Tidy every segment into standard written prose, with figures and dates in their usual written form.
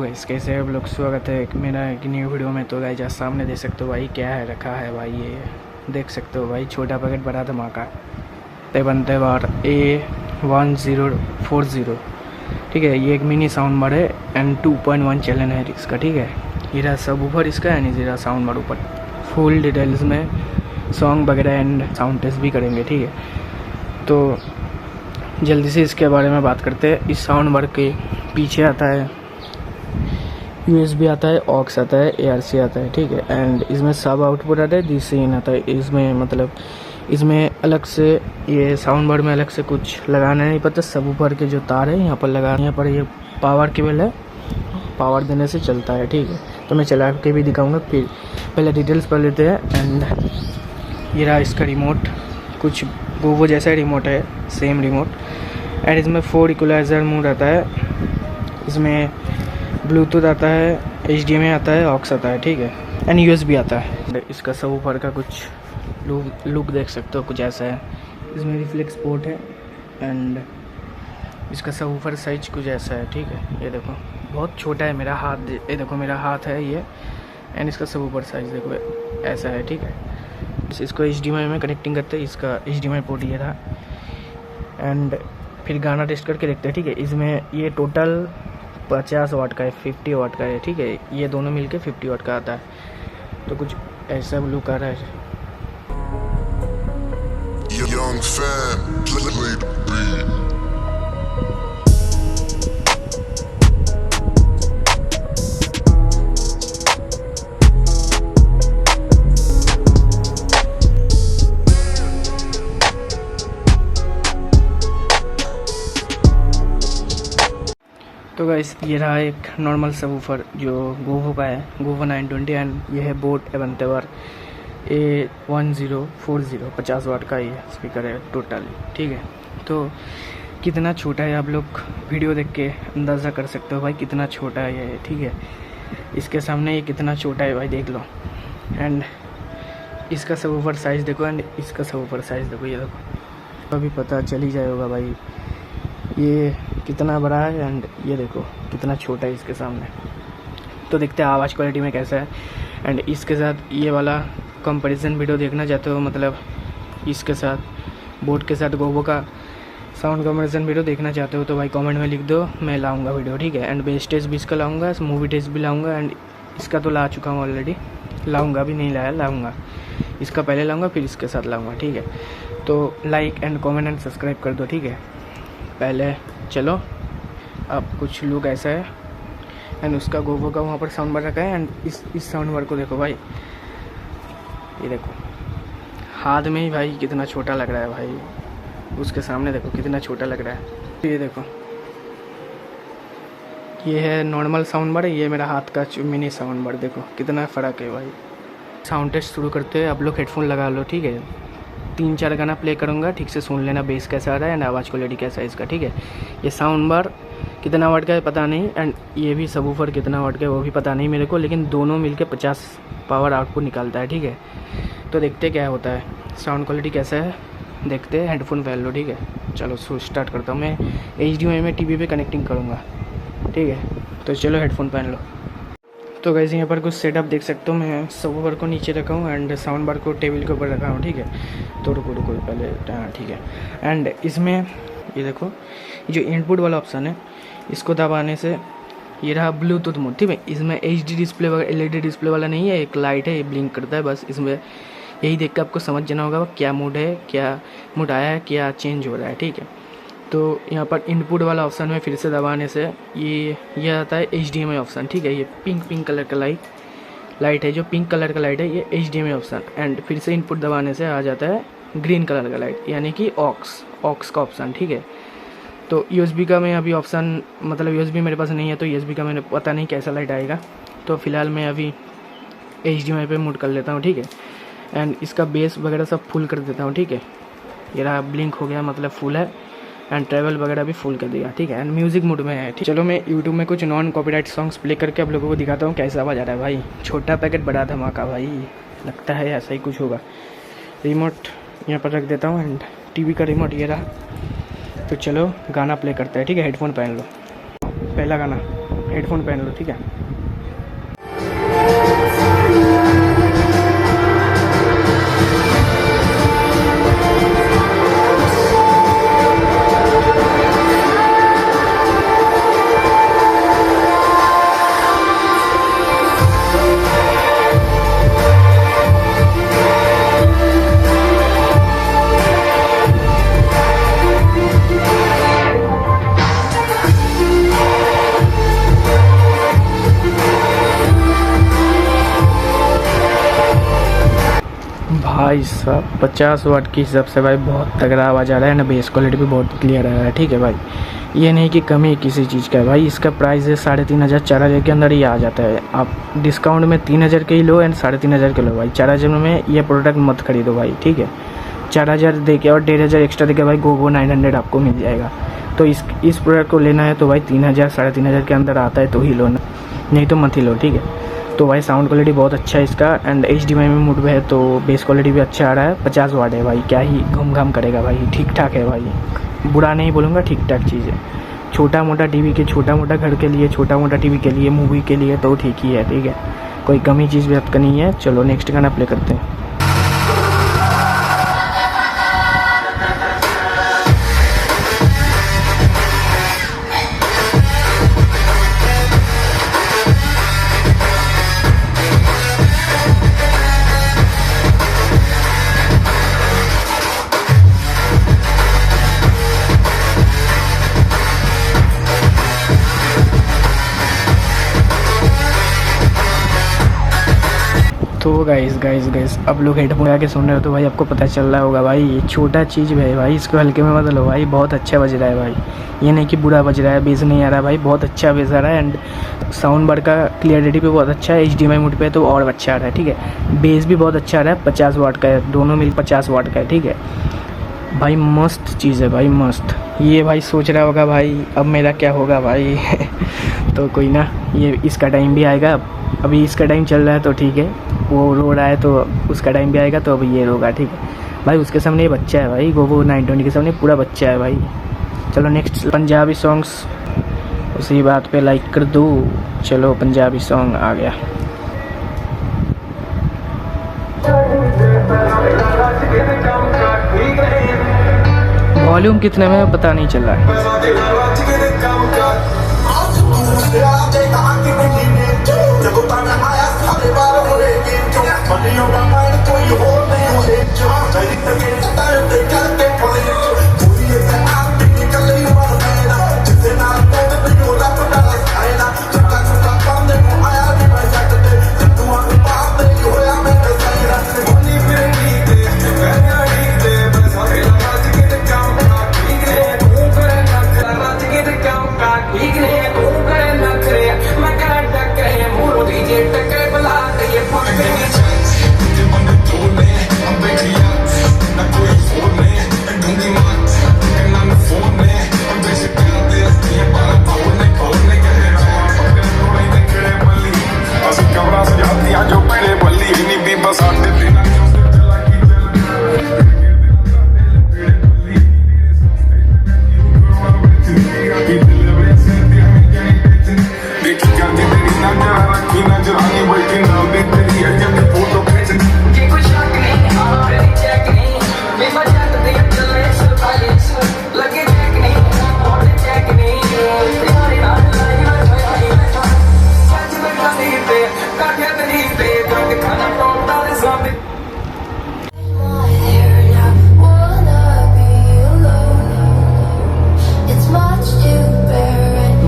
Guys कैसे आप लोग, स्वागत है मेरा एक न्यू वीडियो में। तो गाइस आज सामने देख सकते हो भाई क्या है रखा है भाई, ये देख सकते हो भाई, छोटा पैकेट बड़ा धमाका बनते बार A1040। ठीक है, ये एक मिनी साउंड बार है एंड 2.1 चैनल है इसका। ठीक है, ये रहा सब ऊपर इसका है, नहीं रहा साउंड बार ऊपर। फुल डिटेल्स में सॉन्ग वगैरह एंड साउंड टेस्ट भी करेंगे। ठीक है, तो जल्दी से इसके बारे में बात करते हैं। इस साउंड बार के पीछे आता है USB आता है, ऑक्स आता है, ARC आता है। ठीक है, एंड इसमें सब आउटपुट आता है, DC इन आता है। इसमें मतलब इसमें अलग से ये साउंड बार में अलग से कुछ लगाना नहीं पड़ता। सब ऊपर के जो तार है यहाँ पर लगा, यहाँ पर ये पावर केबल है, पावर देने से चलता है। ठीक है, तो मैं चला के भी दिखाऊंगा। फिर पहले डिटेल्स पढ़ लेते हैं। एंड ये रहा इसका रिमोट, कुछ गोवो जैसा रिमोट है, सेम रिमोट। एंड इसमें 4 इक्वलाइजर मोड आता है, इसमें ब्लूटूथ आता है, HDMI आता है, ऑक्स आता है। ठीक है, एंड USB आता है। इसका सब ऊपर का कुछ लुक देख सकते हो, कुछ ऐसा है। इसमें रिफ्लेक्स पोर्ट है एंड इसका सब ऊपर साइज कुछ ऐसा है। ठीक है, ये देखो बहुत छोटा है मेरा हाथ, ये देखो मेरा हाथ है ये। एंड इसका सब ऊपर साइज देखो ऐसा है। ठीक है, इसको HDMI में कनेक्टिंग करते हैं, इसका HDMI पोर्ट ये था। एंड फिर गाना टेस्ट करके देखते हैं। ठीक है, इसमें ये टोटल 50 वाट का है, 50 वाट का है। ठीक है, ये दोनों मिलके 50 वाट का आता है। तो कुछ ऐसा लुक आ रहा है। Young fam, play the beat. तो गाइस ये रहा एक नॉर्मल सबवूफर जो गोवो का है, गोवो 920। एंड ये है बोट एवेंटेवर A1040, 50 वाट का ये स्पीकर है टोटली। ठीक है, तो कितना छोटा है आप लोग वीडियो देख के अंदाज़ा कर सकते हो भाई, कितना छोटा है ये। ठीक है, इसके सामने ये कितना छोटा है भाई, देख लो। एंड इसका सबवूफर साइज़ देखो एंड इसका सबवूफर साइज़ देखो, ये देखो अभी पता चल ही जाएगा भाई ये कितना बड़ा है। एंड ये देखो कितना छोटा है इसके सामने। तो देखते हैं आवाज़ क्वालिटी में कैसा है। एंड इसके साथ ये वाला कंपैरिजन वीडियो देखना चाहते हो, मतलब इसके साथ बोट के साथ गोवो का साउंड कंपैरिजन वीडियो देखना चाहते हो, तो भाई कमेंट में लिख दो, मैं लाऊंगा वीडियो। ठीक है, एंड बेस टेस्ट भी इसका लाऊंगा, मूवी टेस्ट भी लाऊंगा। एंड इसका तो ला चुका हूँ ऑलरेडी, लाऊंगा भी, नहीं लाया लाऊंगा। इसका पहले लाऊंगा फिर इसके साथ लाऊंगा। ठीक है, तो like and comment and subscribe कर दो। ठीक है, पहले चलो अब कुछ लुक ऐसा है। एंड उसका गोवो का वहाँ पर साउंड बार रखा है। एंड इस साउंड बार को देखो भाई, ये देखो हाथ में ही भाई कितना छोटा लग रहा है भाई, उसके सामने देखो कितना छोटा लग रहा है। ये देखो ये है नॉर्मल साउंड बार, ये मेरा हाथ का मिनी साउंड बार, देखो कितना फ़र्क है भाई। साउंड टेस्ट शुरू करते हैं, आप लोग हेडफोन लगा लो। ठीक है, 3-4 गाना प्ले करूँगा, ठीक से सुन लेना बेस कैसा आ रहा है एंड आवाज़ क्वालिटी कैसा है इसका। ठीक है, ये साउंड बार कितना वाट का है पता नहीं, एंड ये भी सबवूफर कितना वाट का है वो भी पता नहीं मेरे को, लेकिन दोनों मिलके 50 पावर आउटपुट निकालता है। ठीक है, तो देखते क्या होता है, साउंड क्वालिटी कैसा है देखते हैं। हेडफोन पहन लो। ठीक है, चलो स्टार्ट करता हूँ। मैं HDMI में TV पे कनेक्टिंग करूँगा। ठीक है, तो चलो हेडफोन पहन लो। तो गाइस यहाँ पर कुछ सेटअप देख सकते हो, मैं सबवूफर को नीचे रखा हूँ एंड साउंड बार को टेबल के ऊपर रखा हूँ। ठीक है, तो रुको पहले, हाँ ठीक है। एंड इसमें ये देखो ये जो इनपुट वाला ऑप्शन है, इसको दबाने से ये रहा ब्लूटूथ मोड। ठीक है, इसमें HD डिस्प्ले वगैरह LED डिस्प्ले वाला नहीं है, एक लाइट है, ये ब्लिंक करता है बस। इसमें यही देख के आपको समझ जाना होगा क्या मोड है, क्या मोड आया है, क्या चेंज हो रहा है। ठीक है, तो यहाँ पर इनपुट वाला ऑप्शन में फिर से दबाने से ये आता है HDMI ऑप्शन। ठीक है, ये पिंक कलर का लाइट है, जो पिंक कलर का लाइट है ये HDMI ऑप्शन। एंड फिर से इनपुट दबाने से आ जाता है ग्रीन कलर का लाइट, यानी कि ऑक्स का ऑप्शन। ठीक है, तो USB का मैं अभी ऑप्शन, मतलब USB मेरे पास नहीं है, तो USB का मैंने पता नहीं कैसा लाइट आएगा। तो फिलहाल मैं अभी HDMI पे मूड कर लेता हूँ। ठीक है, एंड इसका बेस वगैरह सब फुल कर देता हूँ। ठीक है, ये रहा ब्लिंक हो गया, मतलब फुल है। एंड ट्रैवल वगैरह भी फुल कर दिया। ठीक है, एंड म्यूज़िक मोड में है। चलो मैं यूट्यूब में कुछ नॉन कॉपीराइट सॉन्ग्स प्ले करके आप लोगों को दिखाता हूँ कैसा आवाज़ आ रहा है भाई। छोटा पैकेट बड़ा धमाका भाई, लगता है ऐसा ही कुछ होगा। रिमोट यहाँ पर रख देता हूँ एंड TV का रिमोट ये रहा। तो चलो गाना प्ले करते हैं। ठीक है, हेडफोन पहन लो। पहला गाना हेडफोन पहन लो, ठीक है। भाई साहब 50 वाट के हिसाब से भाई बहुत तगड़ा आवाज़ आ रहा है ना, बेस क्वालिटी भी बहुत क्लियर आ रहा है, ठीक है भाई। ये नहीं कि कमी किसी चीज़ का है भाई। इसका प्राइस है 3,500 4,000 के अंदर ही आ जाता है। आप डिस्काउंट में 3,000 के ही लो एंड 3,500 के लो भाई। 4,000 में ये प्रोडक्ट मत खरीदो भाई, ठीक है। 4,000 दे के और 1,500 एक्स्ट्रा दे के भाई गोगो 900 आपको मिल जाएगा। तो इस प्रोडक्ट को लेना है तो भाई 3,000 3,500 के अंदर आता है तो ही लो ना, नहीं तो मत ही लो, ठीक है। तो भाई साउंड क्वालिटी बहुत अच्छा है इसका एंड HDMI में मोड में है तो बेस क्वालिटी भी अच्छा आ रहा है। 50 वाट है भाई, क्या ही घूम घाम करेगा भाई, ठीक ठाक है भाई, बुरा नहीं बोलूँगा, ठीक ठाक चीज़ है। छोटा मोटा टीवी के, छोटा मोटा घर के लिए, छोटा मोटा टीवी के लिए, मूवी के लिए तो ठीक ही है, ठीक है। कोई कमी चीज़ भी आपका नहीं है। चलो नेक्स्ट गाना प्ले करते हैं। तो गाइस अब लोग हेडफोन लगा के सुन रहे हो तो भाई आपको पता चल रहा होगा भाई, ये छोटा चीज़ है भाई, इसको हल्के में मत लो भाई। बहुत अच्छा बज रहा है भाई, ये नहीं कि बुरा बज रहा है, बेस नहीं आ रहा भाई, बहुत अच्छा बेस आ रहा है एंड साउंड बार का क्लियरिटी भी बहुत अच्छा है। HDMI मोड पे तो और अच्छा आ रहा है, ठीक है। बेस भी बहुत अच्छा आ रहा है, 50 वाट का है, दोनों मिल 50 वाट का है, ठीक है भाई। मस्त चीज़ है भाई, मस्त। ये भाई सोच रहा होगा भाई अब मेरा क्या होगा भाई तो कोई ना, ये इसका टाइम भी आएगा। अभी इसका टाइम चल रहा है तो ठीक है, वो रो रहा है तो उसका टाइम भी आएगा तो अभी ये रोगा, ठीक है भाई। उसके सामने ये बच्चा है भाई, गोगो 920 के सामने पूरा बच्चा है भाई। चलो नेक्स्ट पंजाबी सॉन्ग्स उसी बात पे लाइक कर दो। चलो पंजाबी सॉन्ग आ गया। वॉल्यूम कितने में पता नहीं चल रहा है।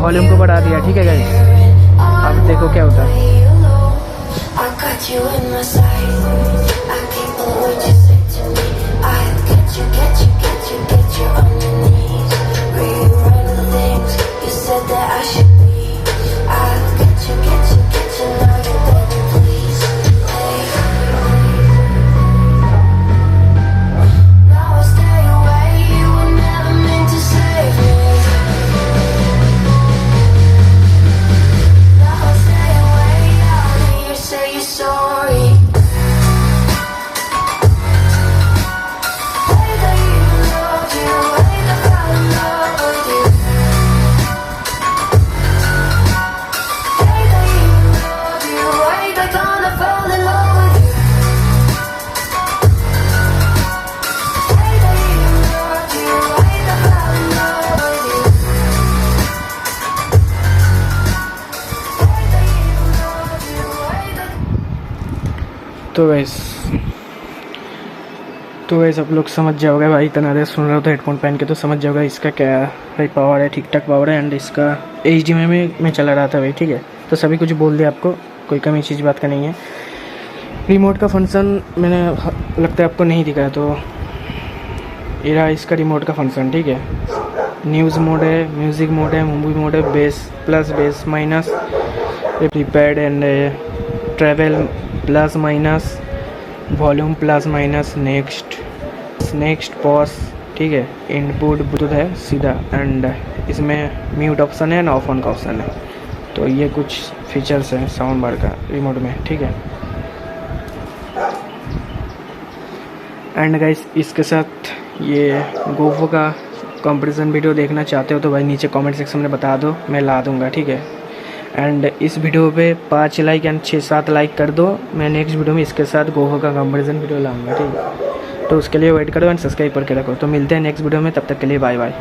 वॉल्यूम को बढ़ा दिया, ठीक है गाइस। अब देखो क्या होता है। तो वैस आप लोग समझ जाओगे भाई, इतना देर सुन रहे हो तो हेडफोन पहन के तो समझ जाओगे इसका क्या भाई पावर है, ठीक ठाक पावर है। एंड इसका HDMI में चला रहा था भाई, ठीक है। तो सभी कुछ बोल दिया आपको, कोई कमी चीज़ बात का नहीं है। रिमोट का फंक्शन मैंने लगता है आपको नहीं दिखाया, तो ये रहा इसका रिमोट का फंक्शन, ठीक है। न्यूज़ मोड है, म्यूज़िक मोड है, मूवी मोड है, base plus base minus, prepaid and travel plus minus, volume plus minus, next pause, ठीक है। इनपुट ब्लूटूथ है सीधा, एंड इसमें म्यूट ऑप्शन है एंड ऑफ ऑन का ऑप्शन है। तो ये कुछ फीचर्स हैं साउंड बार का रिमोट में, ठीक है। एंड गाइस इसके साथ ये गोफो का कंपैरिजन वीडियो देखना चाहते हो तो भाई नीचे कमेंट सेक्शन में बता दो, मैं ला दूंगा, ठीक है। एंड इस वीडियो पे 5 लाइक एंड 6-7 लाइक कर दो, मैं नेक्स्ट वीडियो में इसके साथ गोफो का कंपैरिजन वीडियो लाऊंगा, ठीक है। तो उसके लिए वेट करो एंड सब्सक्राइब करके रखो। तो मिलते हैं नेक्स्ट वीडियो में, तब तक के लिए बाय बाय।